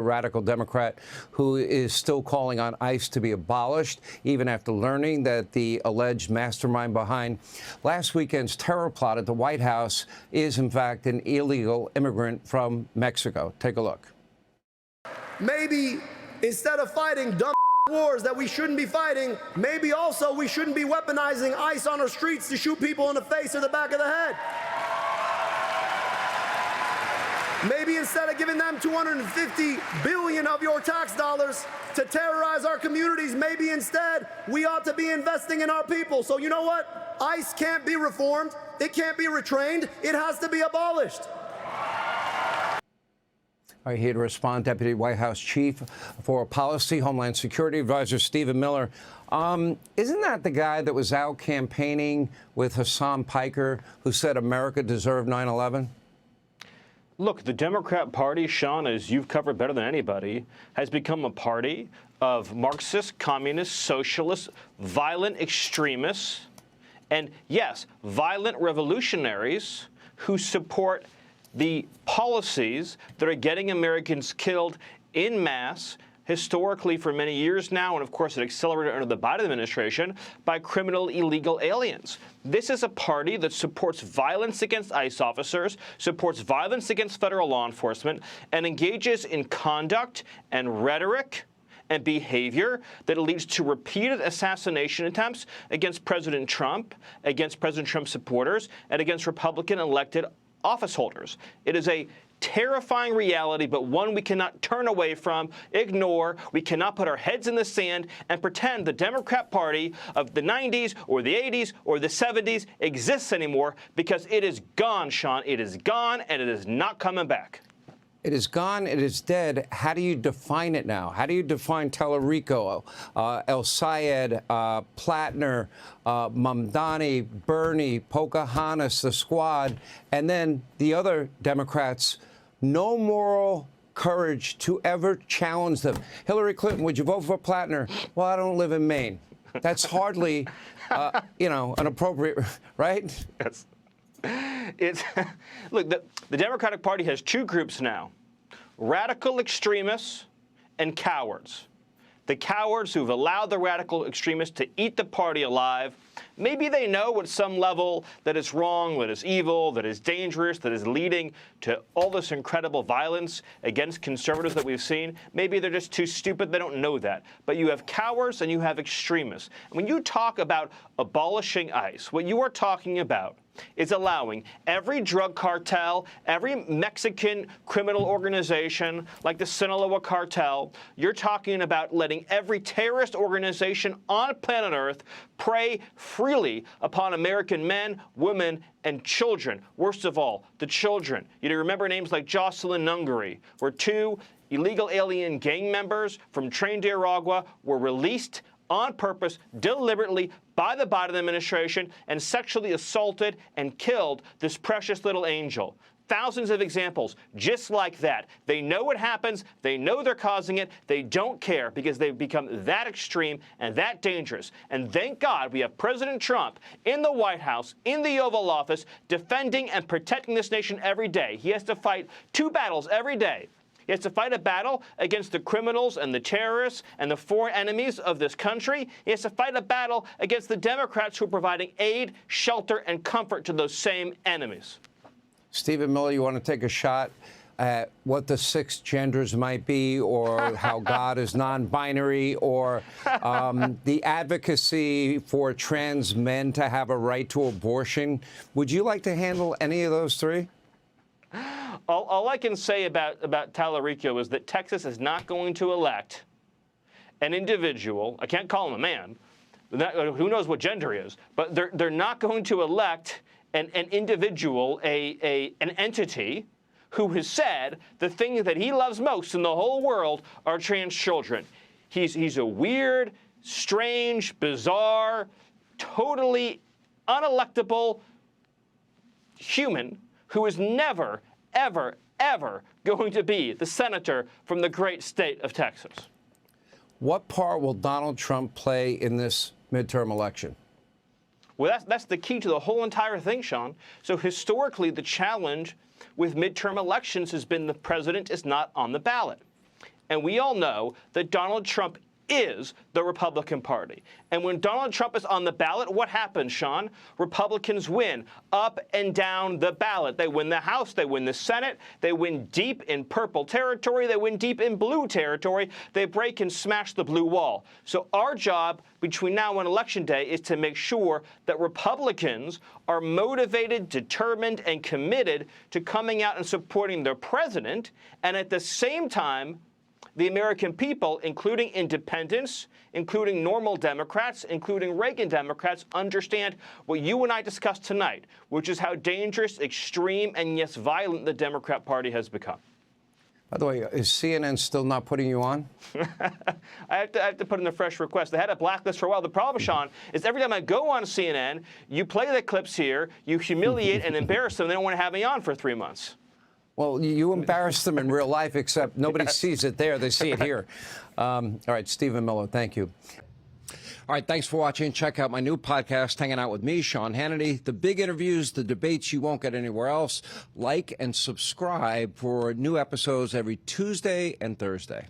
radical Democrat who is still calling on ICE to be abolished, even after learning that the alleged mastermind behind last weekend's terror plot at the White House is, in fact, an illegal immigrant from Mexico. Take a look. Maybe instead of fighting dumb wars that we shouldn't be fighting, maybe also we shouldn't be weaponizing ICE on our streets to shoot people in the face or the back of the head. Maybe instead of giving them $250 billion of your tax dollars to terrorize our communities, maybe instead we ought to be investing in our people. So you know what? ICE can't be reformed. It can't be retrained. It has to be abolished. All right, here to respond, Deputy White House Chief for Policy, Homeland Security Advisor Stephen Miller. Isn't that the guy that was out campaigning with Hassan Piker, who said America deserved 9/11? Look, the Democrat Party, Sean, as you've covered better than anybody, has become a party of Marxist, communist, socialist, violent extremists, and, yes, violent revolutionaries who support the policies that are getting Americans killed en masse, historically for many years now, and of course it accelerated under the Biden administration, by criminal illegal aliens. This is a party that supports violence against ICE officers, supports violence against federal law enforcement, and engages in conduct and rhetoric and behavior that leads to repeated assassination attempts against President Trump, against President Trump's supporters, and against Republican elected office holders. It is a terrifying reality, but one we cannot turn away from, ignore. We cannot put our heads in the sand and pretend the Democrat Party of the 90s or the 80s or the 70s exists anymore, because it is gone, Sean. It is gone, and it is not coming back. It is gone. It is dead. How do you define it now? How do you define Tallarico, El-Sayed, Platner, Mamdani, Bernie, Pocahontas, the Squad, and then the other Democrats? No moral courage to ever challenge them. Hillary Clinton, would you vote for Platner? Well, I don't live in Maine. That's hardly, an appropriate, right? Yes. Look, the Democratic Party has two groups now: radical extremists and cowards. The cowards who've allowed the radical extremists to eat the party alive. Maybe they know at some level that it's wrong, that it's evil, that it's dangerous, that is leading to all this incredible violence against conservatives that we've seen. Maybe they're just too stupid, they don't know that. But you have cowards and you have extremists. And when you talk about abolishing ICE, what you are talking about is allowing every drug cartel, every Mexican criminal organization like the Sinaloa cartel. You're talking about letting every terrorist organization on planet Earth prey freely upon American men, women, and children. Worst of all, the children. You remember names like Jocelyn Nungary, where two illegal alien gang members from Trinidad were released on purpose, deliberately, by the Biden administration, and sexually assaulted and killed this precious little angel. Thousands of examples just like that. They know what happens. They know they're causing it. They don't care, because they've become that extreme and that dangerous. And thank God we have President Trump in the White House, in the Oval Office, defending and protecting this nation every day. He has to fight two battles every day. He has to fight a battle against the criminals and the terrorists and the foreign enemies of this country. He has to fight a battle against the Democrats who are providing aid, shelter, and comfort to those same enemies. Stephen Miller, you want to take a shot at what the six genders might be, or how God is non-binary, or the advocacy for trans men to have a right to abortion? Would you like to handle any of those three? All I can say about Tallarico is that Texas is not going to elect an individual. I can't call him a man. Who knows what gender he is? But they're not going to elect an individual, an entity who has said the things that he loves most in the whole world are trans children. He's a weird, strange, bizarre, totally unelectable human who is never, ever, ever going to be the senator from the great state of Texas. What part will Donald Trump play in this midterm election? Well, that's the key to the whole entire thing, Sean. So historically, the challenge with midterm elections has been the president is not on the ballot. And we all know that Donald Trump is the Republican Party. And when Donald Trump is on the ballot, what happens, Sean? Republicans win up and down the ballot. They win the House, they win the Senate, they win deep in purple territory, they win deep in blue territory, they break and smash the blue wall. So our job between now and Election Day is to make sure that Republicans are motivated, determined, and committed to coming out and supporting their president, and at the same time, the American people, including independents, including normal Democrats, including Reagan Democrats, understand what you and I discussed tonight, which is how dangerous, extreme, and yes, violent the Democrat Party has become. By the way, is CNN still not putting you on? I have to put in a fresh request. They had a blacklist for a while. The problem, Sean, is every time I go on CNN, you play the clips here, you humiliate and embarrass them. They don't want to have me on for 3 months. Well, you embarrass them in real life, except nobody sees it there. They see it here. All right, Stephen Miller, thank you. All right, thanks for watching. Check out my new podcast, Hanging Out with me, Sean Hannity. The big interviews, the debates you won't get anywhere else. Like and subscribe for new episodes every Tuesday and Thursday.